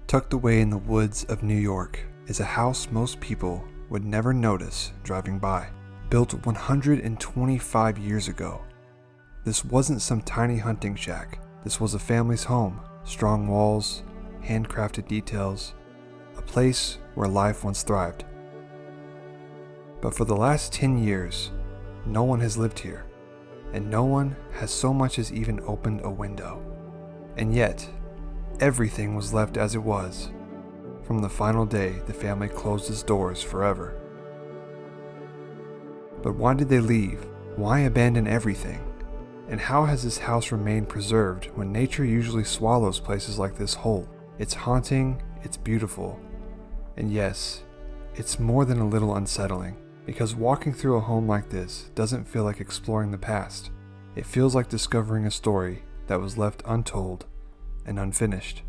Tucked away in the woods of New York is a house most people would never notice driving by. Built 125 years ago, this wasn't some tiny hunting shack. This was a family's home. Strong walls, handcrafted details, a place where life once thrived. But for the last 10 years, no one has lived here, and no one has so much as even opened a window. And yet, everything was left as it was, from the final day the family closed its doors forever. But why did they leave? Why abandon everything? And how has this house remained preserved when nature usually swallows places like this whole? It's haunting, it's beautiful, and yes, it's more than a little unsettling, because walking through a home like this doesn't feel like exploring the past. It feels like discovering a story that was left untold and unfinished.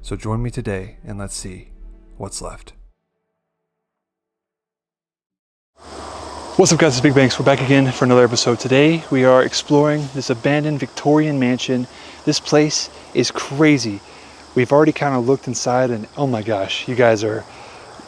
So join me today and let's see what's left. What's up guys, it's BigBankz. We're back again for another episode. Today we are exploring this abandoned Victorian mansion. This place is crazy. We've already kind of looked inside and oh my gosh, you guys are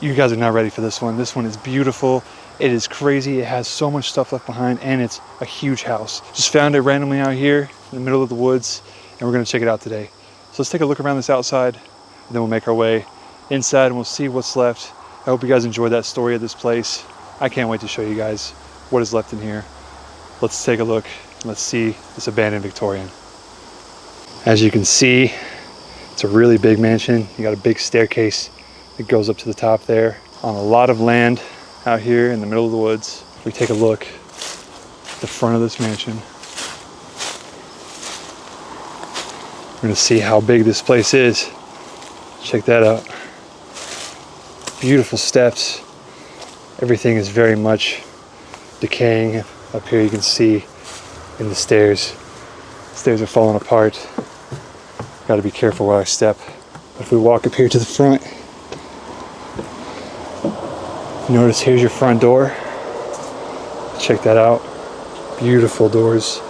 not ready for this one. This one is beautiful. It is crazy. It has so much stuff left behind and it's a huge house. Just found it randomly out here in the middle of the woods and we're gonna check it out today. So let's take a look around this outside and then we'll make our way inside and we'll see what's left. I hope you guys enjoyed that story of this place. I can't wait to show you guys what is left in here. Let's take a look. Let's see this abandoned Victorian. As you can see, it's a really big mansion. You got a big staircase that goes up to the top there on a lot of land out here in the middle of the woods. We take a look at the front of this mansion. We're gonna see how big this place is. Check that out. Beautiful steps. Everything is very much decaying. Up here you can see in the stairs. The stairs are falling apart. Got to be careful where I step. But if we walk up here to the front, notice here's your front door. Check that out. Beautiful doors.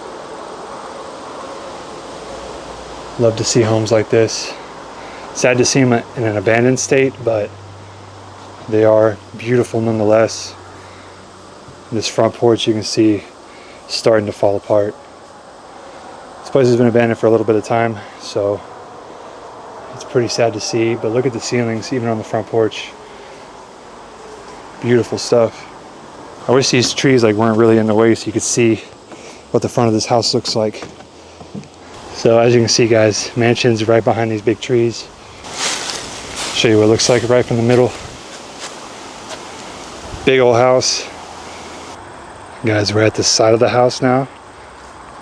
Love to see homes like this. Sad to see them in an abandoned state, but they are beautiful nonetheless. This front porch you can see starting to fall apart. This place has been abandoned for a little bit of time, so it's pretty sad to see, but look at the ceilings even on the front porch. Beautiful stuff. I wish these trees weren't really in the way so you could see what the front of this house looks like. So as you can see guys, mansion's right behind these big trees. Show you what it looks like right from the middle. Big old house. Guys, we're at the side of the house now.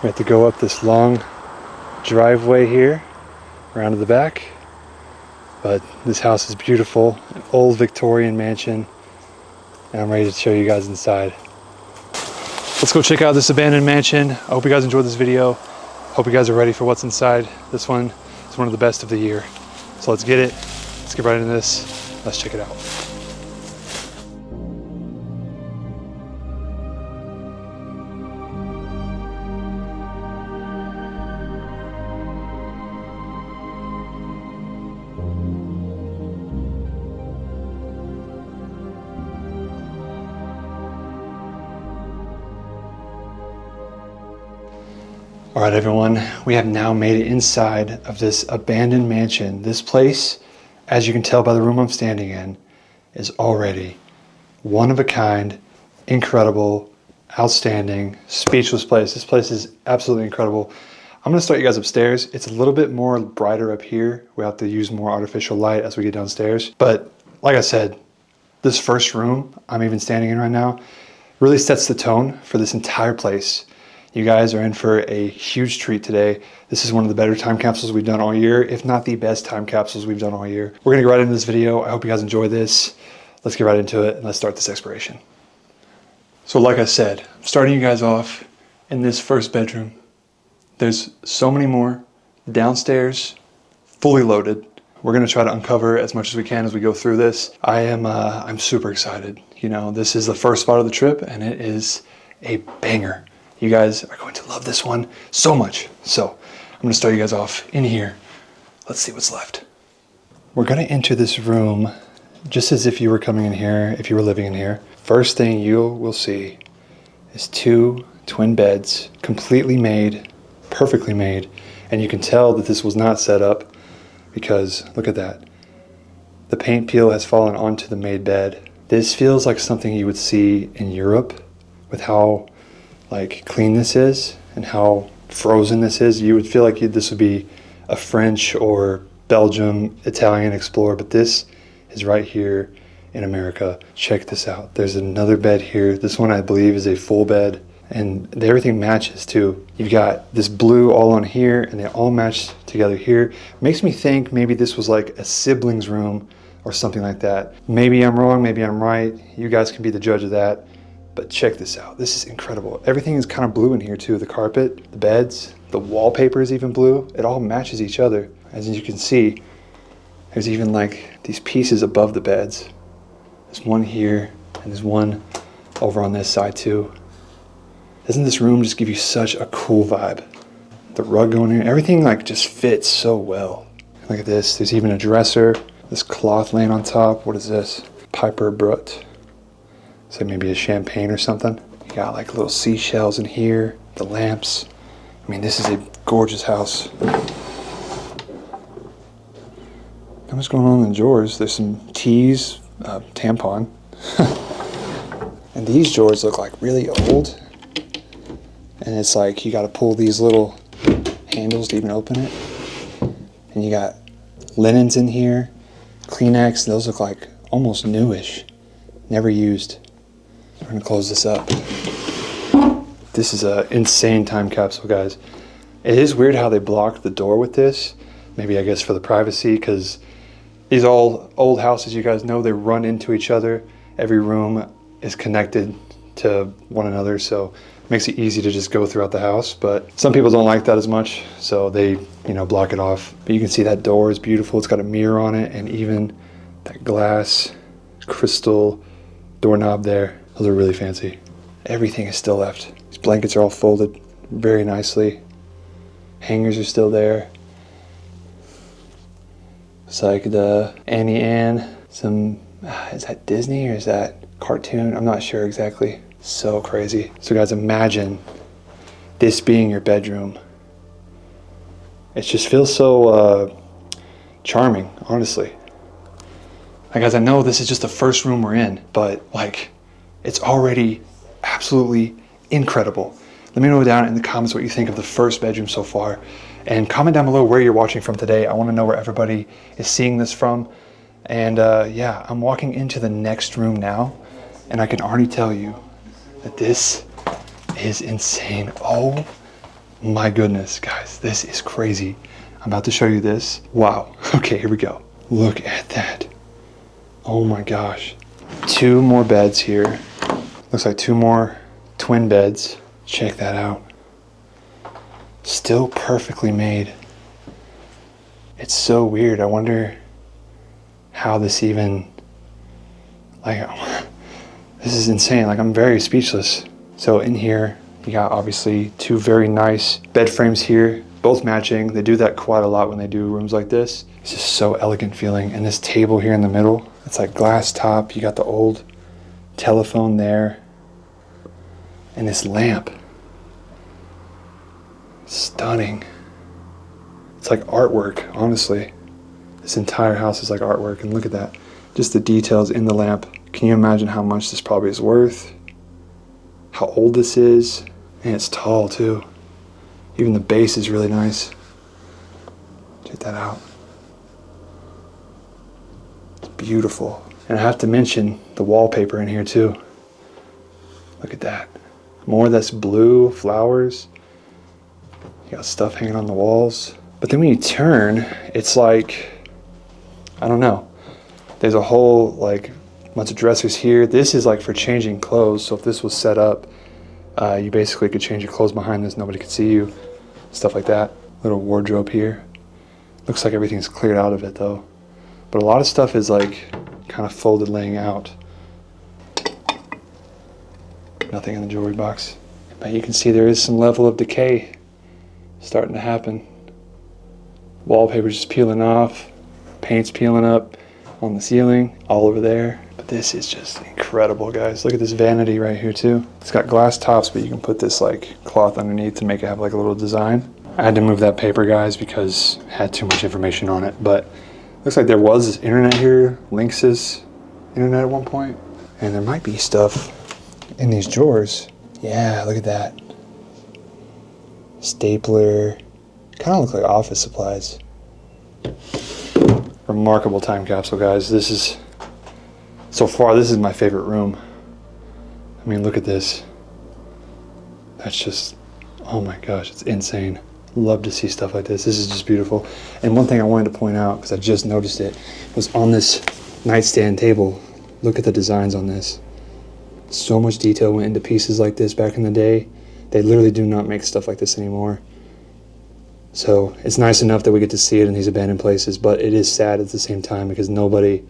We have to go up this long driveway here, around to the back. But this house is beautiful, an old Victorian mansion. And I'm ready to show you guys inside. Let's go check out this abandoned mansion. I hope you guys enjoyed this video. Hope you guys are ready for what's inside. This one is one of the best of the year. So let's get it. Let's get right into this. Let's check it out. All right, everyone, we have now made it inside of this abandoned mansion. This place, as you can tell by the room I'm standing in, is already one of a kind, incredible, outstanding, speechless place. This place is absolutely incredible. I'm gonna start you guys upstairs. It's a little bit more brighter up here. We have to use more artificial light as we get downstairs. But like I said, this first room I'm even standing in right now really sets the tone for this entire place. You guys are in for a huge treat today. This is one of the better time capsules we've done all year, if not the best time capsules we've done all year. We're gonna get right into this video. I hope you guys enjoy this. Let's get right into it and let's start this exploration. So like I said, I'm starting you guys off in this first bedroom. There's so many more downstairs, fully loaded. We're gonna try to uncover as much as we can as we go through this. I'm super excited. You know, this is the first spot of the trip and it is a banger. You guys are going to love this one so much. So I'm gonna start you guys off in here. Let's see what's left. We're gonna enter this room just as if you were coming in here, if you were living in here. First thing you will see is 2 twin beds, completely made, perfectly made. And you can tell that this was not set up because look at that. The paint peel has fallen onto the made bed. This feels like something you would see in Europe with how like clean this is and how frozen this is. You would feel like this would be a French or Belgium, Italian explorer, but this is right here in America. Check this out. There's another bed here. This one I believe is a full bed and everything matches too. You've got this blue all on here and they all match together here. Makes me think maybe this was like a sibling's room or something like that. Maybe I'm wrong, maybe I'm right. You guys can be the judge of that. But check this out. This is incredible. Everything is kind of blue in here too. The carpet, the beds, the wallpaper is even blue. It all matches each other. As you can see, there's even like these pieces above the beds. There's one here and there's one over on this side too. Doesn't this room just give you such a cool vibe? The rug going here, everything like just fits so well. Look at this. There's even a dresser. This cloth laying on top. What is this? Piper Brut. So maybe a champagne or something. You got like little seashells in here. The lamps. I mean, this is a gorgeous house. What's going on in the drawers? There's some teas, tampon. And these drawers look like really old. And it's like you got to pull these little handles to even open it. And you got linens in here. Kleenex, those look like almost newish, never used. We're gonna close this up. This is an insane time capsule, guys. It is weird how they blocked the door with this. Maybe I guess for the privacy, because these all old houses, you guys know, they run into each other. Every room is connected to one another, so it makes it easy to just go throughout the house. But some people don't like that as much, so they, block it off. But you can see that door is beautiful. It's got a mirror on it, and even that glass crystal doorknob there. Those are really fancy. Everything is still left. These blankets are all folded very nicely. Hangers are still there. It's like the Annie Ann, is that Disney or is that cartoon? I'm not sure exactly. So crazy. So guys, imagine this being your bedroom. It just feels so charming, honestly. Like, guys, I know this is just the first room we're in, but like, it's already absolutely incredible. Let me know down in the comments what you think of the first bedroom so far. And comment down below where you're watching from today. I want to know where everybody is seeing this from. And yeah, I'm walking into the next room now, and I can already tell you that this is insane. Oh my goodness, guys, this is crazy. I'm about to show you this. Wow. Okay, here we go. Look at that. Oh my gosh. 2 more beds here. Looks like 2 more twin beds. Check that out. Still perfectly made. It's so weird. I wonder how this even, like, this is insane. Like, I'm very speechless. So in here, you got obviously 2 very nice bed frames here, both matching. They do that quite a lot when they do rooms like this. It's just so elegant feeling. And this table here in the middle, it's like glass top. You got the old telephone there. And this lamp. Stunning. It's like artwork, honestly. This entire house is like artwork, and look at that. Just the details in the lamp. Can you imagine how much this probably is worth? How old this is? And it's tall too. Even the base is really nice. Check that out. It's beautiful. And I have to mention the wallpaper in here too. Look at that. More of this blue, flowers. You got stuff hanging on the walls. But then when you turn, it's like, I don't know. There's a whole like bunch of dressers here. This is like for changing clothes. So if this was set up, you basically could change your clothes behind this. Nobody could see you. Stuff like that. Little wardrobe here. Looks like everything's cleared out of it though. But a lot of stuff is like kind of folded laying out. Nothing in the jewelry box. But you can see there is some level of decay starting to happen. Wallpaper just peeling off. Paint's peeling up on the ceiling, all over there. But this is just incredible, guys. Look at this vanity right here too. It's got glass tops, but you can put this like cloth underneath to make it have like a little design. I had to move that paper, guys, because it had too much information on it. But looks like there was internet here, Lynx's internet at one point. And there might be stuff in these drawers. Yeah, look at that. Stapler. Kind of looks like office supplies. Remarkable time capsule, guys. This is, so far, this is my favorite room. I mean, look at this. That's just, oh my gosh, it's insane. Love to see stuff like this. This is just beautiful. And one thing I wanted to point out, because I just noticed it, was on this nightstand table. Look at the designs on this. So much detail went into pieces like this back in the day. They literally do not make stuff like this anymore. So it's nice enough that we get to see it in these abandoned places, but it is sad at the same time because nobody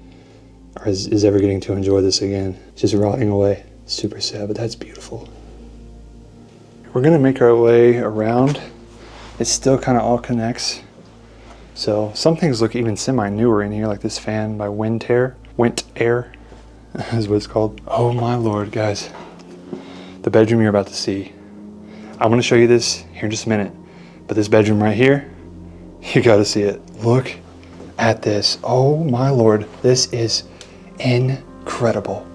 is ever getting to enjoy this again. It's just rotting away. Super sad, but that's beautiful. We're gonna make our way around. It still kind of all connects. So some things look even semi-newer in here, like this fan by Wind Air is what it's called. Oh my Lord, guys. The bedroom you're about to see. I'm gonna show you this here in just a minute, but this bedroom right here, you gotta see it. Look at this. Oh my Lord, this is incredible.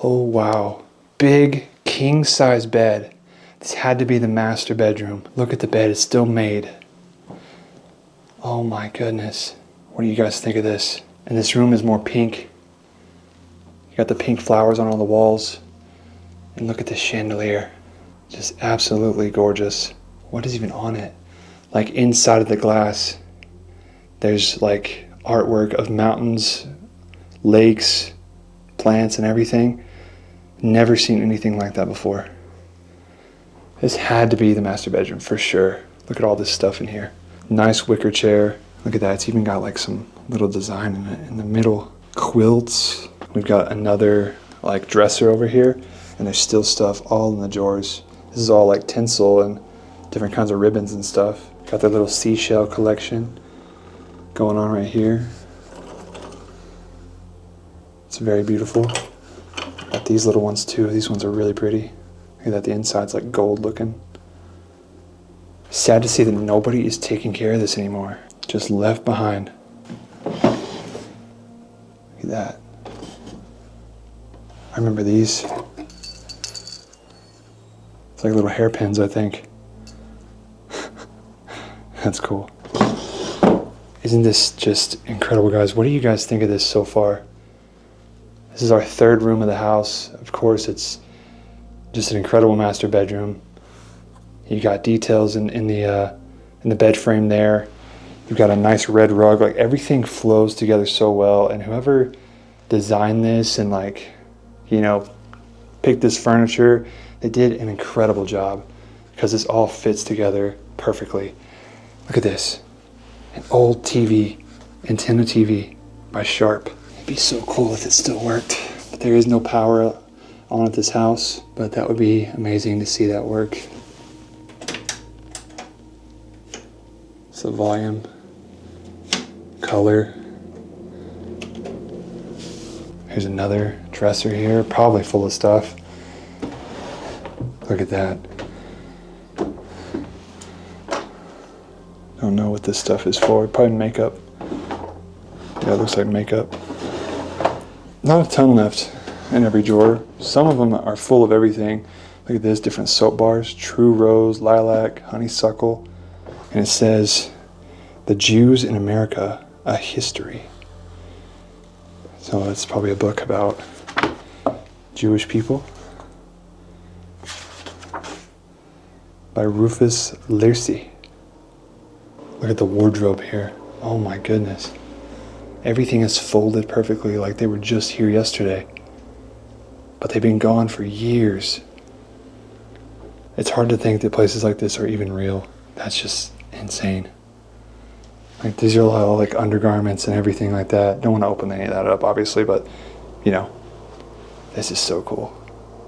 Oh wow, big king size bed. This had to be the master bedroom. Look at the bed, it's still made. Oh my goodness. What do you guys think of this? And this room is more pink. You got the pink flowers on all the walls. And look at this chandelier. Just absolutely gorgeous. What is even on it? Like inside of the glass, there's like artwork of mountains, lakes, plants and everything. Never seen anything like that before. This had to be the master bedroom for sure. Look at all this stuff in here. Nice wicker chair. Look at that, it's even got like some little design in it in the middle. Quilts. We've got another like dresser over here, and there's still stuff all in the drawers. This is all like tinsel and different kinds of ribbons and stuff. Got their little seashell collection going on right here. It's very beautiful. Got these little ones too. These ones are really pretty. Look at that, the inside's like gold looking. Sad to see that nobody is taking care of this anymore. Just left behind. Look at that. I remember these. It's like little hairpins, I think. That's cool. Isn't this just incredible, guys? What do you guys think of this so far? This is our third room of the house. Of course, it's just an incredible master bedroom. You got details in the bed frame there. You've got a nice red rug. Like everything flows together so well. And whoever designed this and like, you know, picked this furniture, they did an incredible job because this all fits together perfectly. Look at this, an old TV, antenna TV by Sharp. It'd be so cool if it still worked, but there is no power on at this house, but that would be amazing to see that work. So volume, color. Here's another dresser here, probably full of stuff. Look at that. Don't know what this stuff is for, probably makeup. Yeah, it looks like makeup. Not a ton left in every drawer. Some of them are full of everything. Look at this, different soap bars, True Rose, Lilac, Honeysuckle. And it says, The Jews in America, a History. So that's probably a book about Jewish people. By Rufus Lircy. Look at the wardrobe here. Oh my goodness. Everything is folded perfectly like they were just here yesterday. but they've been gone for years. It's hard to think that places like this are even real. That's just insane. Like, these are all like undergarments and everything like that. Don't want to open any of that up, obviously, but you know, this is so cool.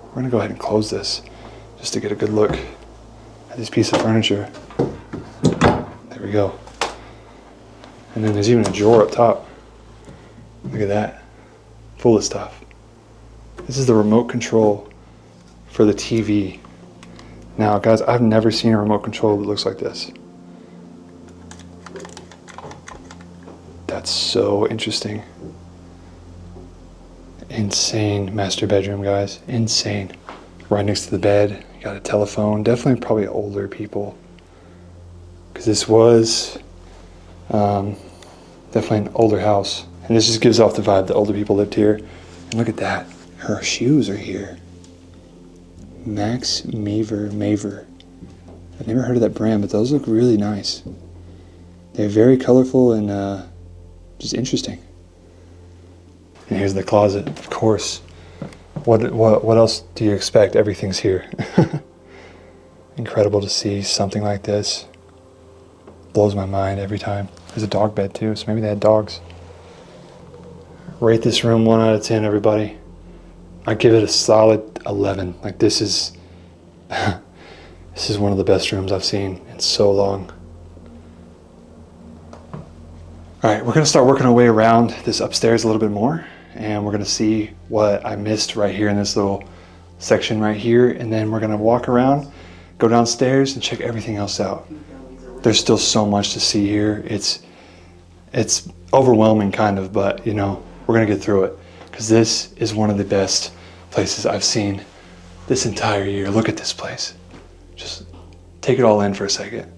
We're gonna go ahead and close this just to get a good look at this piece of furniture. There we go. And then there's even a drawer up top. Look at that, full of stuff. This is the remote control for the TV. Now, guys, I've never seen a remote control that looks like this. That's so interesting. Insane master bedroom, guys. Insane. Right next to the bed, you got a telephone. Definitely probably older people, because this was definitely an older house. And this just gives off the vibe that older people lived here. And look at that. Her shoes are here. Max Maver. I've never heard of that brand, but those look really nice. They're very colorful and just interesting. And here's the closet, of course. What else do you expect? Everything's here. Incredible to see something like this. Blows my mind every time. There's a dog bed too, so maybe they had dogs. Rate this room 1 out of 10, everybody. I give it a solid 11. Like, this is this is one of the best rooms I've seen in so long. All right, we're gonna start working our way around this upstairs a little bit more, and we're gonna see what I missed right here in this little section right here, and then we're gonna walk around, go downstairs, and check everything else out. There's still so much to see here. It's overwhelming, kind of, but you know, we're gonna get through it, because this is one of the best places I've seen this entire year. Look at this place. Just take it all in for a second.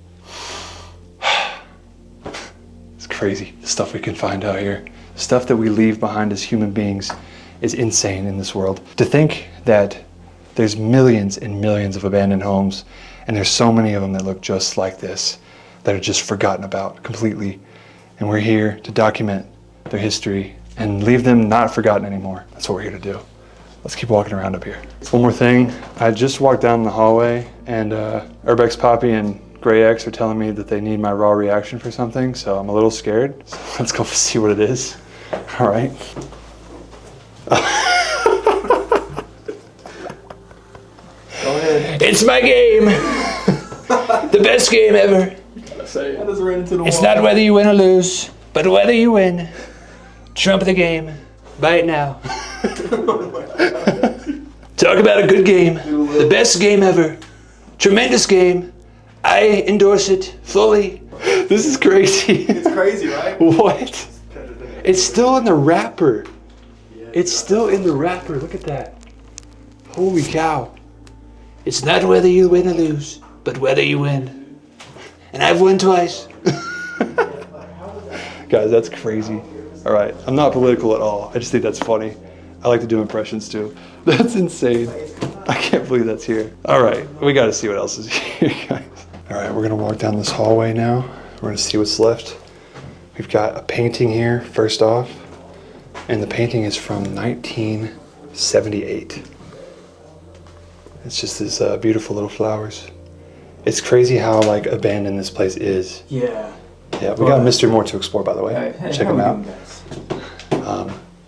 It's crazy, the stuff we can find out here. Stuff that we leave behind as human beings is insane in this world. To think that there's millions and millions of abandoned homes, and there's so many of them that look just like this, that are just forgotten about completely. And we're here to document their history and leave them not forgotten anymore. That's what we're here to do. Let's keep walking around up here. One more thing, I just walked down the hallway, and Urbex Poppy and Gray X are telling me that they need my raw reaction for something, so I'm a little scared. So let's go see what it is. All right. Go ahead. It's my game. The best game ever. It's not whether you win or lose, but whether you win. Trump the game. Buy it now. Talk about a good game. The best game ever. Tremendous game. I endorse it fully. This is crazy. It's crazy, right? What? It's still in the wrapper. It's still in the wrapper. Look at that. Holy cow. It's not whether you win or lose, but whether you win. And I've won twice. Guys, that's crazy. All right, I'm not political at all. I just think that's funny. I like to do impressions too. That's insane. I can't believe that's here. All right, we got to see what else is here, guys. All right, we're gonna walk down this hallway now. We're gonna see what's left. We've got a painting here, first off, and the painting is from 1978. It's just this beautiful little flowers. It's crazy how like abandoned this place is. Yeah. Yeah, we got Mr. Moore to explore, by the way. Check him out.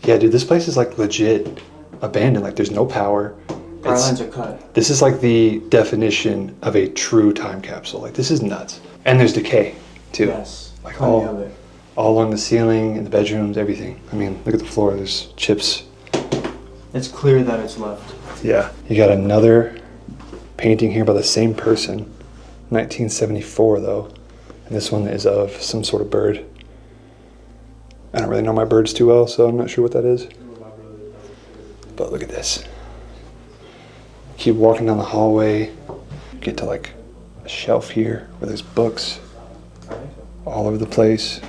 Yeah, dude, this place is like legit abandoned. Like, there's no power. Power lines are cut. This is like the definition of a true time capsule. Like, this is nuts. And there's decay too. Yes. Like all along the ceiling, in the bedrooms, everything. I mean, look at the floor. There's chips. It's clear that it's left. Yeah. You got another painting here by the same person. 1974 though. And this one is of some sort of bird. I don't really know my birds too well, so I'm not sure what that is. But look at this. Keep walking down the hallway. Get to like a shelf here where there's books all over the place.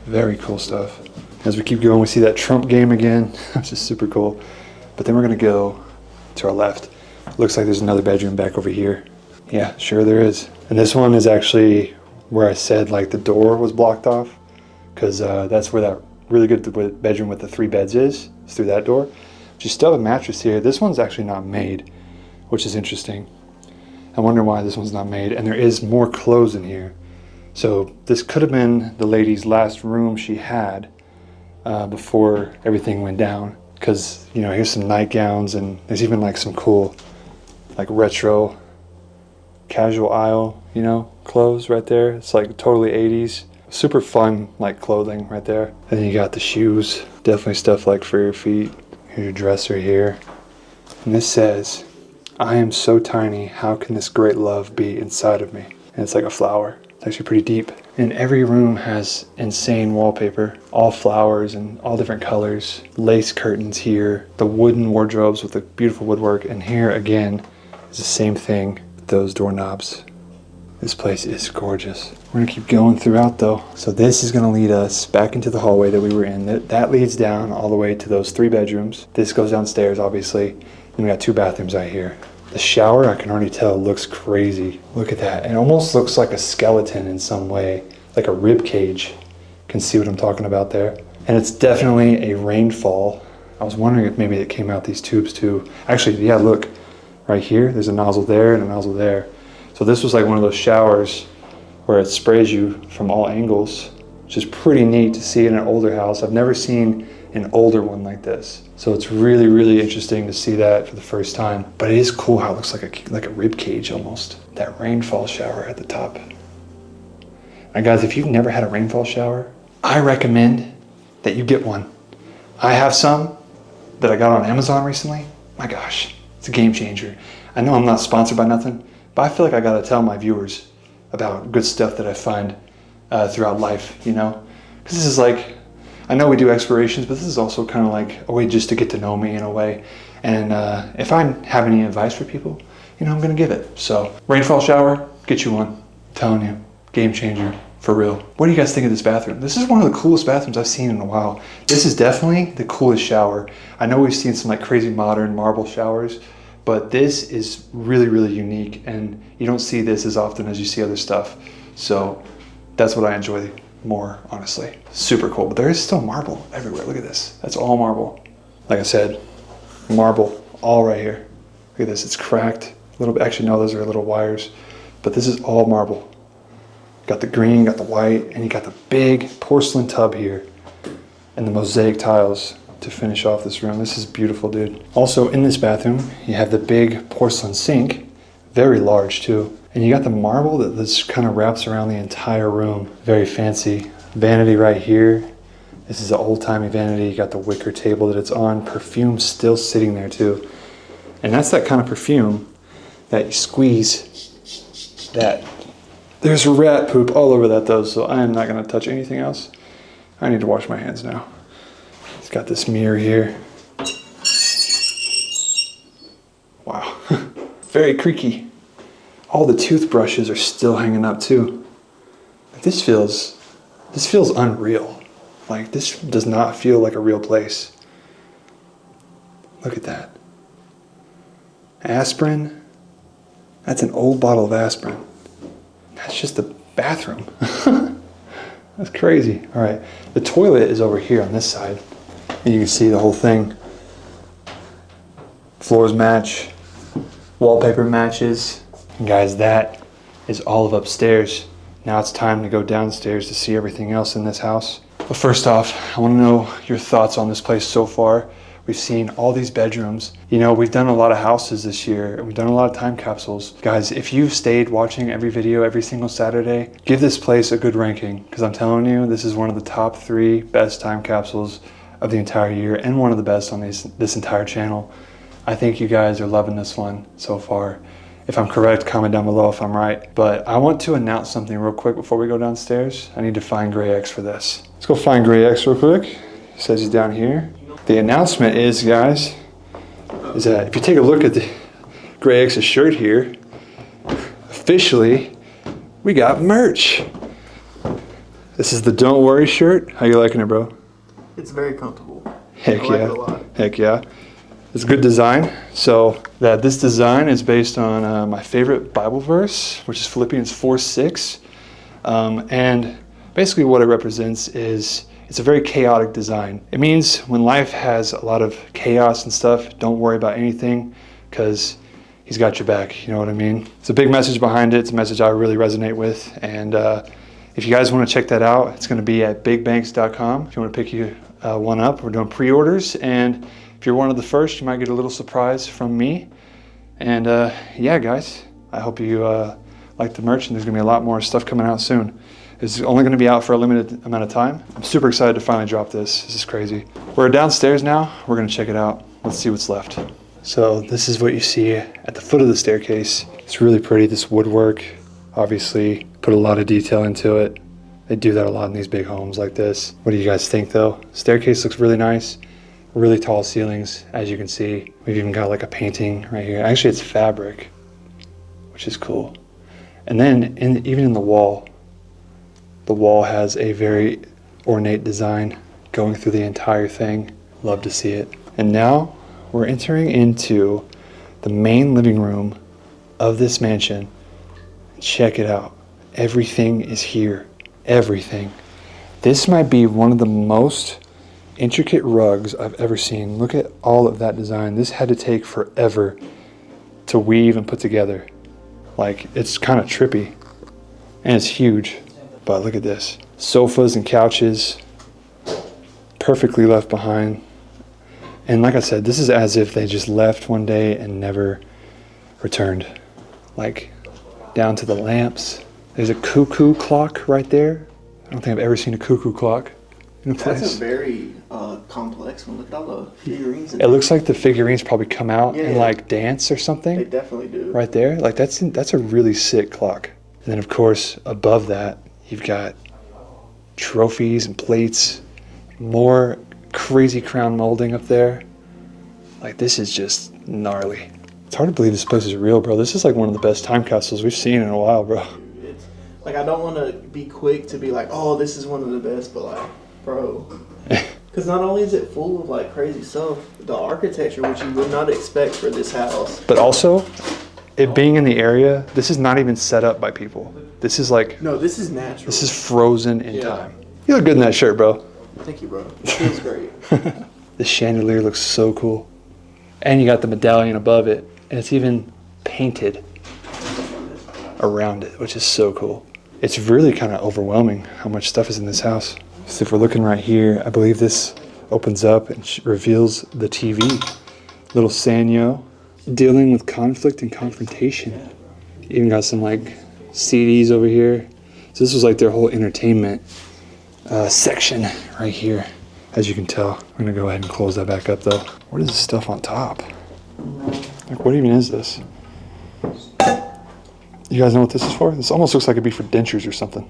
Very cool stuff. As we keep going, we see that Trump game again, which is super cool. But then we're gonna go to our left. Looks like there's another bedroom back over here. Yeah, sure there is. And this one is actually where I said like the door was blocked off, because that's where that really good bedroom with the 3 beds is. It's through that door. But you still have a mattress here. This one's actually not made, which is interesting. I wonder why this one's not made. And there is more clothes in here. So this could have been the lady's last room she had before everything went down. Because, you know, here's some nightgowns, and there's even like some cool, like retro, casual aisle, you know, clothes right there. It's like totally 80s. Super fun, like clothing right there. And then you got the shoes. Definitely stuff like for your feet. Here's your dresser here. And this says, "I am so tiny, how can this great love be inside of me?" And it's like a flower. It's actually pretty deep. And every room has insane wallpaper, all flowers and all different colors. Lace curtains here, the wooden wardrobes with the beautiful woodwork. And here again is the same thing with those doorknobs. This place is gorgeous. We're gonna keep going throughout though. So this is gonna lead us back into the hallway that we were in. That leads down all the way to those 3 bedrooms. This goes downstairs, obviously. Then we got 2 bathrooms out here. The shower, I can already tell, looks crazy. Look at that. It almost looks like a skeleton in some way, like a rib cage. Can see what I'm talking about there. And it's definitely a rainfall. I was wondering if maybe it came out these tubes too. Actually, yeah, look, right here, there's a nozzle there and a nozzle there. So this was like one of those showers where it sprays you from all angles, which is pretty neat to see in an older house. I've never seen an older one like this. So it's really, really interesting to see that for the first time. But it is cool how it looks like a rib cage almost. That rainfall shower at the top. Now guys, if you've never had a rainfall shower, I recommend that you get one. I have some that I got on Amazon recently. My gosh, it's a game changer. I know I'm not sponsored by nothing, but I feel like I gotta tell my viewers about good stuff that I find throughout life, you know? Because this is like, I know we do explorations, but this is also kind of like a way just to get to know me in a way. And if I have any advice for people, you know, I'm gonna give it. So, rainfall shower, get you one. I'm telling you, game changer, for real. What do you guys think of this bathroom? This is one of the coolest bathrooms I've seen in a while. This is definitely the coolest shower. I know we've seen some like crazy modern marble showers, but this is really, really unique, and you don't see this as often as you see other stuff. So that's what I enjoy more, honestly. Super cool, but there is still marble everywhere. Look at this, that's all marble. Like I said, marble all right here. Look at this, it's cracked a little bit. Actually, no, those are little wires, but this is all marble. Got the green, got the white, and you got the big porcelain tub here and the mosaic tiles to finish off this room. This is beautiful, dude. Also in this bathroom, you have the big porcelain sink, very large too. And you got the marble that just kind of wraps around the entire room. Very fancy. Vanity right here. This is an old-timey vanity. You got the wicker table that it's on. Perfume still sitting there too. And that's that kind of perfume that you squeeze that. There's rat poop all over that though, so I am not gonna touch anything else. I need to wash my hands now. It's got this mirror here. Wow, very creaky. All the toothbrushes are still hanging up too. This feels unreal. Like, this does not feel like a real place. Look at that. Aspirin. That's an old bottle of aspirin. That's just the bathroom. That's crazy. All right, the toilet is over here on this side. And you can see the whole thing. Floors match, wallpaper matches. And guys, that is all of upstairs. Now it's time to go downstairs to see everything else in this house. But first off, I want to know your thoughts on this place so far. We've seen all these bedrooms. You know, we've done a lot of houses this year, and we've done a lot of time capsules. Guys, if you've stayed watching every video every single Saturday, give this place a good ranking, because I'm telling you, this is one of the top 3 best time capsules of the entire year, and one of the best on this entire channel. I think you guys are loving this one so far. If I'm correct, comment down below if I'm right. But I want to announce something real quick before we go downstairs. I need to find Gray X for this. Let's go find Gray X real quick. He says he's down here. The announcement is, guys, is that if you take a look at the Gray X's shirt here, officially, we got merch. This is the Don't Worry shirt. How you liking it, bro? It's very comfortable. Heck I yeah. like it a lot. Heck yeah. It's a good design. So this design is based on my favorite Bible verse, which is Philippians 4:6. And basically what it represents is It's a very chaotic design. It means when life has a lot of chaos and stuff, don't worry about anything because he's got your back, you know what I mean? It's a big message behind it. It's a message I really resonate with. And if you guys want to check that out, it's going to be at BigBankz.com. If you want to pick you one up, we're doing pre-orders. And if you're one of the first, you might get a little surprise from me. And yeah, guys, I hope you like the merch, and there's going to be a lot more stuff coming out soon. It's only going to be out for a limited amount of time. I'm super excited to finally drop this. This is crazy. We're downstairs now. We're going to check it out. Let's see what's left. So this is what you see at the foot of the staircase. It's really pretty, this woodwork. Obviously, put a lot of detail into it. They do that a lot in these big homes like this. What do you guys think though? Staircase looks really nice. Really tall ceilings, as you can see. We've even got like a painting right here. Actually, it's fabric, which is cool. And then even in the wall has a very ornate design going through the entire thing. Love to see it. And now we're entering into the main living room of this mansion. Check it out. Everything is here. Everything. This might be one of the most intricate rugs I've ever seen. Look at all of that design. This had to take forever to weave and put together. Like, it's kind of trippy and it's huge, but look at this. Sofas and couches perfectly left behind. And like I said, this is as if they just left one day and never returned. Like, down to the lamps. There's a cuckoo clock right there. I don't think I've ever seen a cuckoo clock in a place. That's a very complex one. Look at all the figurines. It looks like the figurines probably come out and like dance or something. They definitely do. Right there. Like that's a really sick clock. And then of course, above that, you've got trophies and plates, more crazy crown molding up there. Like, this is just gnarly. It's hard to believe this place is real, bro. This is like one of the best time capsules we've seen in a while, bro. It's like, I don't want to be quick to be like, oh, this is one of the best, but like, bro. Because not only is it full of like crazy stuff, the architecture, which you would not expect for this house. But also, it being in the area, this is not even set up by people. This is like... No, this is natural. This is frozen in time. You look good in that shirt, bro. Thank you, bro. It feels great. The chandelier looks so cool. And you got the medallion above it. And it's even painted around it, which is so cool. It's really kind of overwhelming how much stuff is in this house. So if we're looking right here, I believe this opens up and reveals the TV. Little Sanyo. Dealing with conflict and confrontation. Even got some like CDs over here. So this was like their whole entertainment section right here. As you can tell, I'm gonna go ahead and close that back up though. What is this stuff on top? Like, what even is this? You guys know what this is for? This almost looks like it'd be for dentures or something.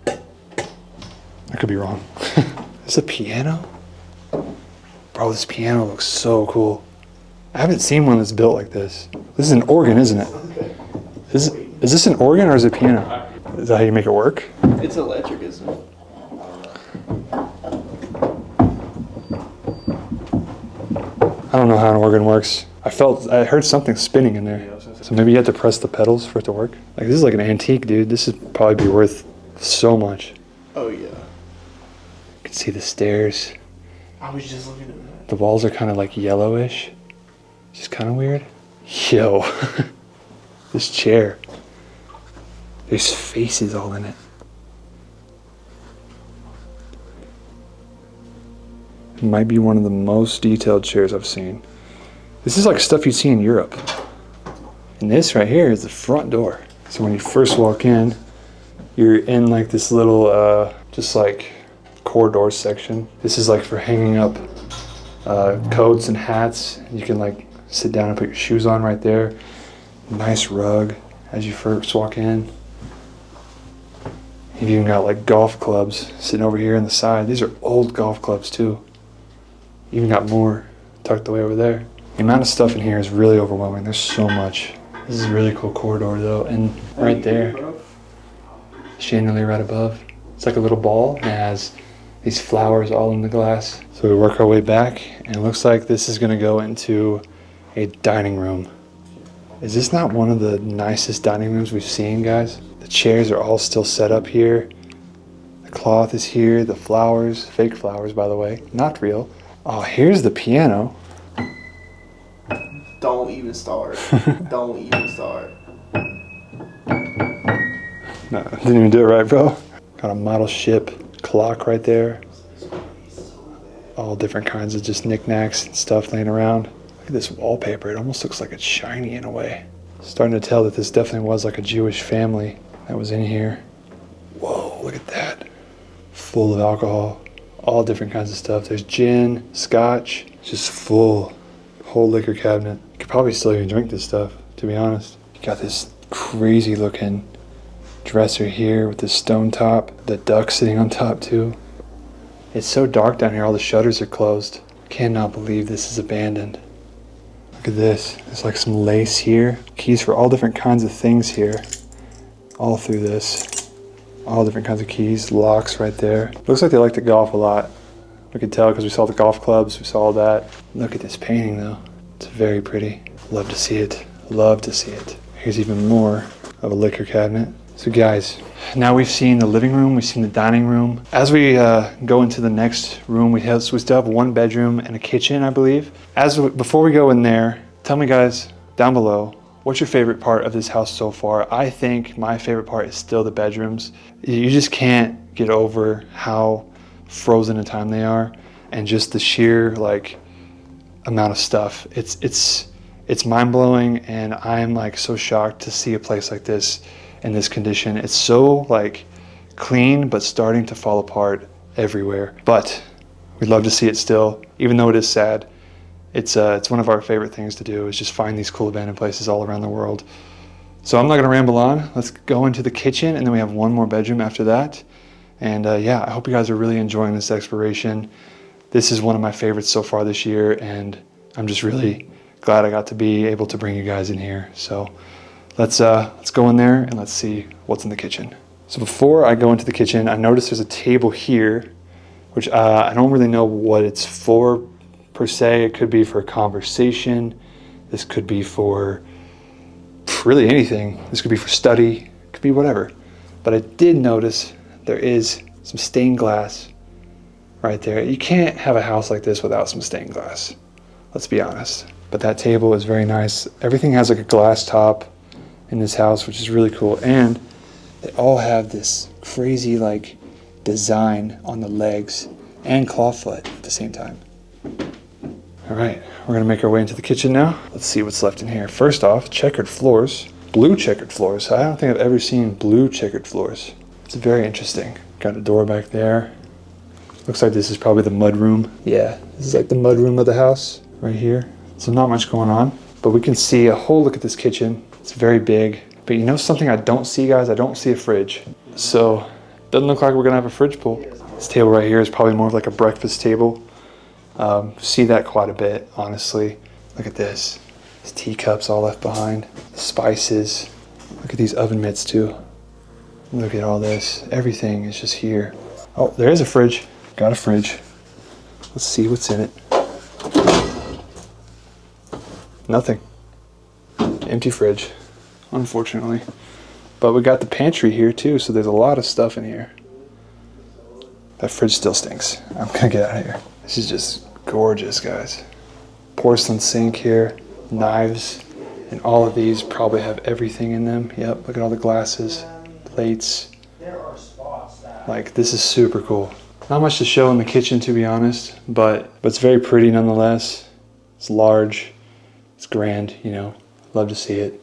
I could be wrong. Is this a piano? Bro, this piano looks so cool. I haven't seen one that's built like this. This is an organ, isn't it? Is this an organ or is it a piano? Is that how you make it work? It's electric, isn't it? I don't know how an organ works. I heard something spinning in there. So maybe you have to press the pedals for it to work. Like, this is like an antique, dude. This would probably be worth so much. Oh, yeah. You can see the stairs. I was just looking at that. The walls are kind of like yellowish. Just kind of weird. Yo. This chair. There's faces all in it. It might be one of the most detailed chairs I've seen. This is like stuff you'd see in Europe. And this right here is the front door. So when you first walk in, you're in like this little, just like corridor section. This is like for hanging up coats and hats. You can like sit down and put your shoes on right there. Nice rug as you first walk in. You've even got like golf clubs sitting over here on the side. These are old golf clubs too. Even got more tucked away over there. The amount of stuff in here is really overwhelming. There's so much. This is a really cool corridor though. And right there, chandelier right above. It's like a little ball and it has these flowers all in the glass. So we work our way back and it looks like this is gonna go into a dining room. Is this not one of the nicest dining rooms we've seen, guys? The chairs are all still set up here. Like cloth is here, the flowers, fake flowers by the way, not real. Oh, here's the piano. Don't even start. Don't even start. No, didn't even do it right, bro. Got a model ship clock right there. All different kinds of just knickknacks and stuff laying around. Look at this wallpaper. It almost looks like it's shiny in a way. Starting to tell that this definitely was like a Jewish family that was in here. Whoa, look at that. Full of alcohol. All different kinds of stuff. There's gin, scotch, just full. Whole liquor cabinet. You could probably still even drink this stuff, to be honest. You got this crazy looking dresser here with the stone top. The duck sitting on top too. It's so dark down here, all the shutters are closed. Cannot believe this is abandoned. Look at this. There's like some lace here. Keys for all different kinds of things here. All through this. All different kinds of keys. Locks right there. Looks like they like to golf a lot. We could tell because we saw the golf clubs. We saw all that. Look at this painting though. It's very pretty. Love to see it. Love to see it. Here's even more of a liquor cabinet. So guys, now we've seen the living room, we've seen the dining room. As we go into the next room, we still have one bedroom and a kitchen, I believe. Before we go in there, tell me guys down below, what's your favorite part of this house so far? I think my favorite part is still the bedrooms. You just can't get over how frozen in time they are, and just the sheer like amount of stuff. It's mind-blowing, and I'm like so shocked to see a place like this in this condition. It's so like clean, but starting to fall apart everywhere. But we'd love to see it still, even though it is sad. It's one of our favorite things to do, is just find these cool abandoned places all around the world. So I'm not gonna ramble on. Let's go into the kitchen, and then we have one more bedroom after that. And yeah, I hope you guys are really enjoying this exploration. This is one of my favorites so far this year, and I'm just really glad I got to be able to bring you guys in here. So let's go in there and let's see what's in the kitchen. So before I go into the kitchen, I noticed there's a table here, which I don't really know what it's for per se. It could be for conversation. This could be for really anything. This could be for study. It could be whatever. But I did notice there is some stained glass right there. You can't have a house like this without some stained glass. Let's be honest. But that table is very nice. Everything has like a glass top in this house, which is really cool. And they all have this crazy like design on the legs and clawfoot at the same time. All right, we're gonna make our way into the kitchen now. Let's see what's left in here. First off, checkered floors, blue checkered floors. I don't think I've ever seen blue checkered floors. It's very interesting. Got a door back there. Looks like this is probably the mud room. Yeah, this is like the mud room of the house right here. So not much going on, but we can see a whole look at this kitchen. It's very big, but you know something I don't see, guys? I don't see a fridge. So doesn't look like we're gonna have a fridge pull. This table right here is probably more of like a breakfast table. See that quite a bit, honestly. Look at this. These teacups all left behind. The spices. Look at these oven mitts too. Look at all this. Everything is just here. Oh, there is a fridge. Got a fridge. Let's see what's in it. Nothing. Empty fridge, unfortunately. But we got the pantry here too, so there's a lot of stuff in here. That fridge still stinks. I'm gonna get out of here. This is just gorgeous, guys. Porcelain sink here, knives, and all of these probably have everything in them. Yep, look at all the glasses, plates. Like, this is super cool. Not much to show in the kitchen, to be honest, but it's very pretty nonetheless. It's large, it's grand, you know, love to see it.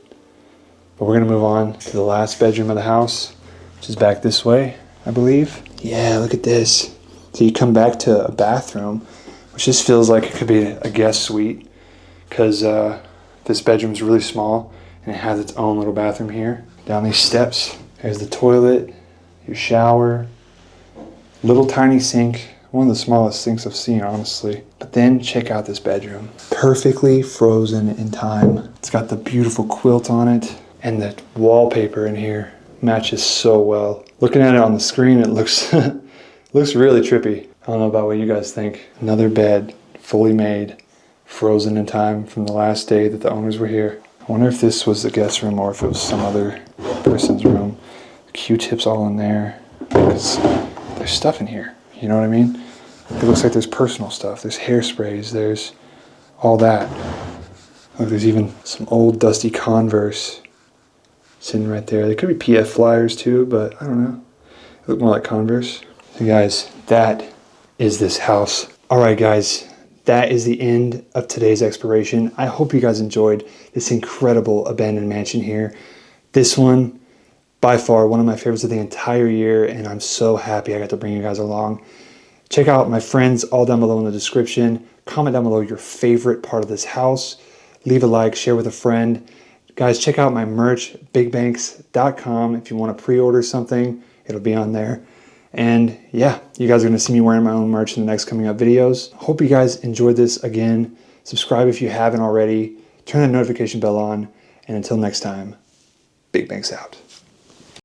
But we're gonna move on to the last bedroom of the house, which is back this way, I believe. Yeah, look at this. So you come back to a bathroom, which just feels like it could be a guest suite, because this bedroom's really small and it has its own little bathroom here. Down these steps, there's the toilet, your shower, little tiny sink, one of the smallest sinks I've seen, honestly. But then check out this bedroom. Perfectly frozen in time. It's got the beautiful quilt on it, and the wallpaper in here matches so well. Looking at it on the screen, it looks looks really trippy. I don't know about what you guys think. Another bed, fully made, frozen in time from the last day that the owners were here. I wonder if this was the guest room or if it was some other person's room. Q-tips all in there. Because there's stuff in here. You know what I mean? It looks like there's personal stuff. There's hairsprays. There's all that. Look, there's even some old dusty Converse sitting right there. They could be PF Flyers too, but I don't know. They look more like Converse. So guys, that is this house. All right, guys, that is the end of today's exploration. I hope you guys enjoyed this incredible abandoned mansion here. This one, by far, one of my favorites of the entire year, and I'm so happy I got to bring you guys along. Check out my friends all down below in the description. Comment down below your favorite part of this house. Leave a like, share with a friend. Guys, check out my merch, BigBankz.com. If you want to pre-order something, it'll be on there. And yeah, you guys are going to see me wearing my own merch in the next coming up videos. Hope you guys enjoyed this again. Subscribe if you haven't already. Turn the notification bell on. And until next time, BigBankz out.